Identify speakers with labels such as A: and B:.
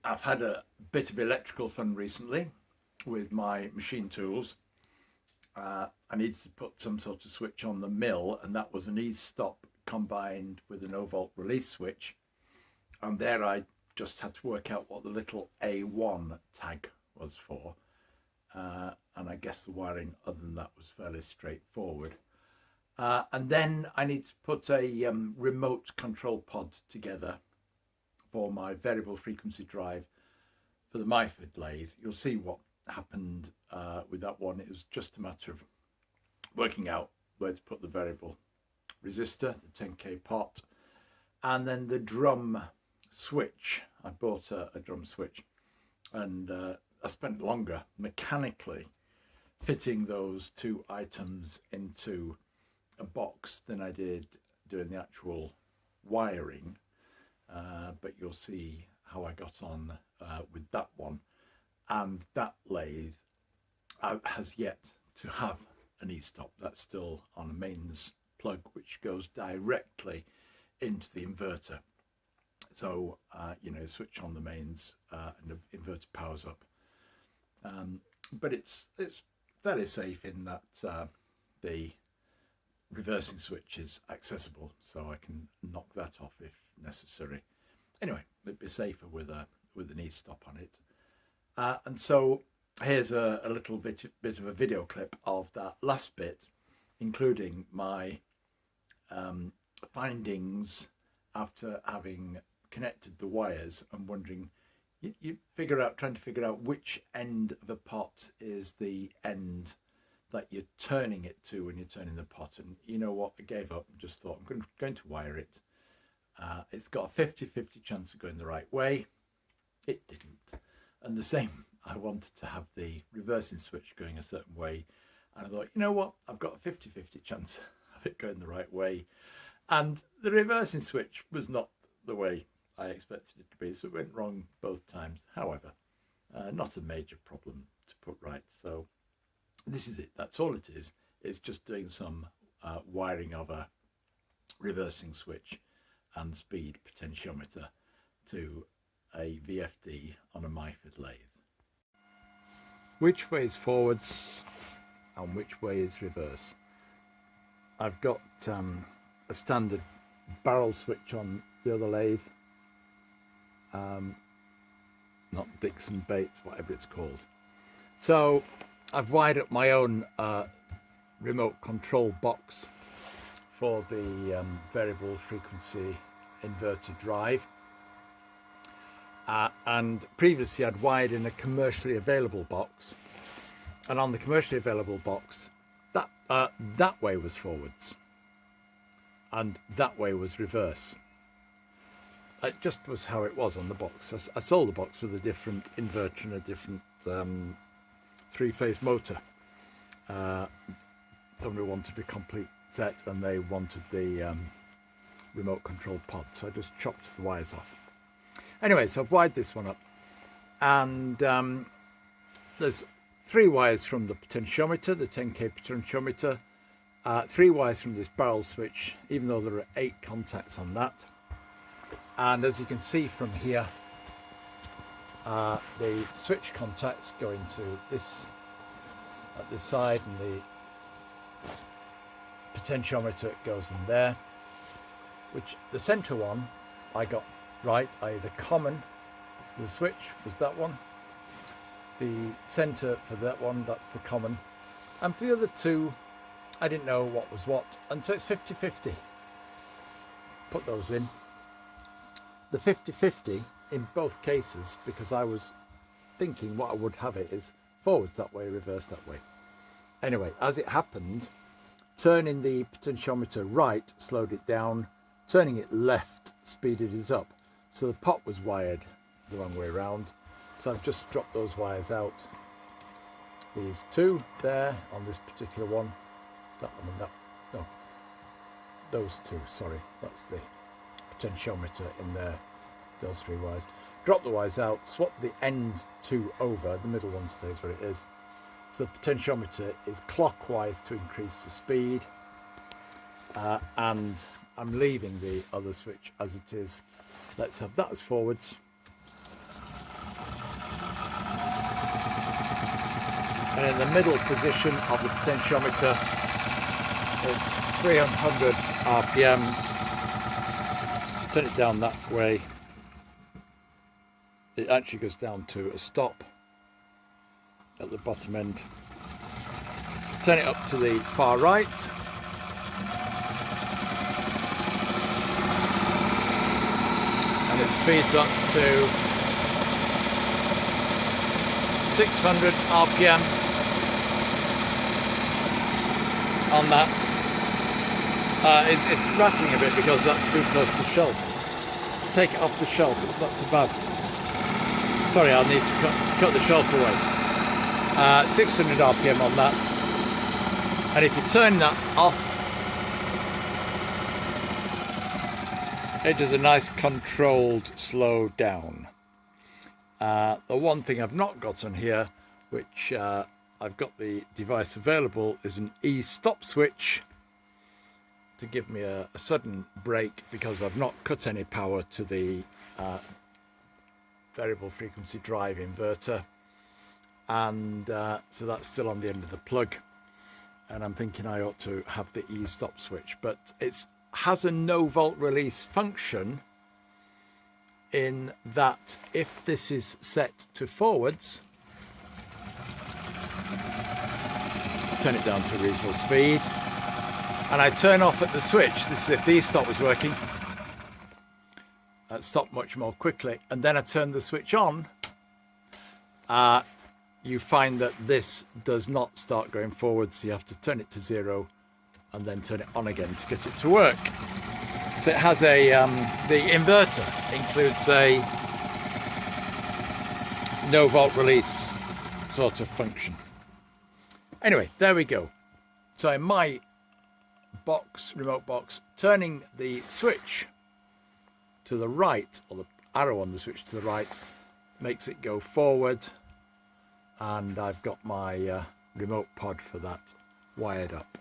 A: I've had a bit of electrical fun recently with my machine tools. I needed to put some sort of switch on the mill, and that was an ease stop combined with a no volt release switch. And there I just had to work out what the little A1 tag was for. And I guess the wiring other than that was fairly straightforward. And then I need to put a remote control pod together for my variable frequency drive for the Myford lathe. You'll see what happened with that one. It was just a matter of working out where to put the variable resistor, the 10k pot, and then the drum switch. I bought a drum switch, and I spent longer mechanically fitting those two items into a box than I did doing the actual wiring. But you'll see how I got on with that one. And that lathe has yet to have an e-stop. That's still on a mains plug which goes directly into the inverter. So switch on the mains and the inverter powers up. But it's fairly safe in that the reversing switch is accessible, so I can knock that off if necessary. Anyway, it'd be safer with an e-stop on it. And so here's a little bit of a video clip of that last bit, including my findings after having connected the wires and wondering, you trying to figure out which end of a pot is the end that you're turning it to when you're turning the pot. And you know what, I gave up and just thought I'm going to wire it. It's got a 50-50 chance of going the right way. It didn't. And the same, I wanted to have the reversing switch going a certain way, and I thought, you know what, I've got a 50-50 chance of it going the right way. And the reversing switch was not the way I expected it to be, so it went wrong both times. However, not a major problem to put right. So this is it. That's all it is. It's just doing some wiring of a reversing switch and speed potentiometer to a VFD on a Myford lathe. Which way is forwards and which way is reverse? I've got a standard barrel switch on the other lathe, not Dixon Bates, whatever it's called. So I've wired up my own remote control box for the variable frequency inverter drive. And previously I'd wired in a commercially available box, and on the commercially available box that way was forwards and that way was reverse. It just was how it was on the box. I sold the box with a different inverter and a different three-phase motor. Somebody wanted a complete set and they wanted the remote control pod, so I just chopped the wires off. Anyway, so I've wired this one up, and there's 3 wires from the potentiometer, the 10k potentiometer, 3 wires from this barrel switch, even though there are 8 contacts on that. And as you can see from here, the switch contacts go into this at this side, and the potentiometer goes in there, which the center one I got right, i.e. the common, the switch was that one. The center for that one, that's the common. And for the other 2, I didn't know what was what, and so it's 50-50. Put those in. The 50-50 in both cases, because I was thinking what I would have it is forwards that way, reverse that way. Anyway, as it happened, turning the potentiometer right slowed it down, turning it left speeded it up. So the pot was wired the wrong way around. So I've just dropped those wires out. These 2 there on this particular one, that one and that, no, those 2, sorry, that's the potentiometer in there, those 3 wires. Drop the wires out, swap the end 2 over, the middle one stays where it is. So the potentiometer is clockwise to increase the speed, and I'm leaving the other switch as it is. Let's have that as forwards. and in the middle position of the potentiometer it's 300 RPM. Turn it down that way, it actually goes down to a stop at the bottom end. Turn it up to the far right, and it speeds up to 600 RPM on that. It's rattling a bit because that's too close to the shelf. Take it off the shelf, it's not so bad. Sorry, I'll need to cut the shelf away. 600 RPM on that. And if you turn that off, it does a nice controlled slow down. The one thing I've not got on here, which I've got the device available, is an e-stop switch to give me a sudden brake, because I've not cut any power to the variable frequency drive inverter, and so that's still on the end of the plug, and I'm thinking I ought to have the e-stop switch, but it has a no volt release function in that if this is set to forwards, turn it down to a reasonable speed, and I turn off at the switch, this is if the e-stop was working, I'd stop much more quickly, and then I turn the switch on, you find that this does not start going forwards, so you have to turn it to 0 and then turn it on again to get it to work. So it has a, the inverter includes a no volt release sort of function. Anyway, there we go. So in my box, remote box, turning the switch to the right, or the arrow on the switch to the right, makes it go forward, and I've got my remote pod for that wired up.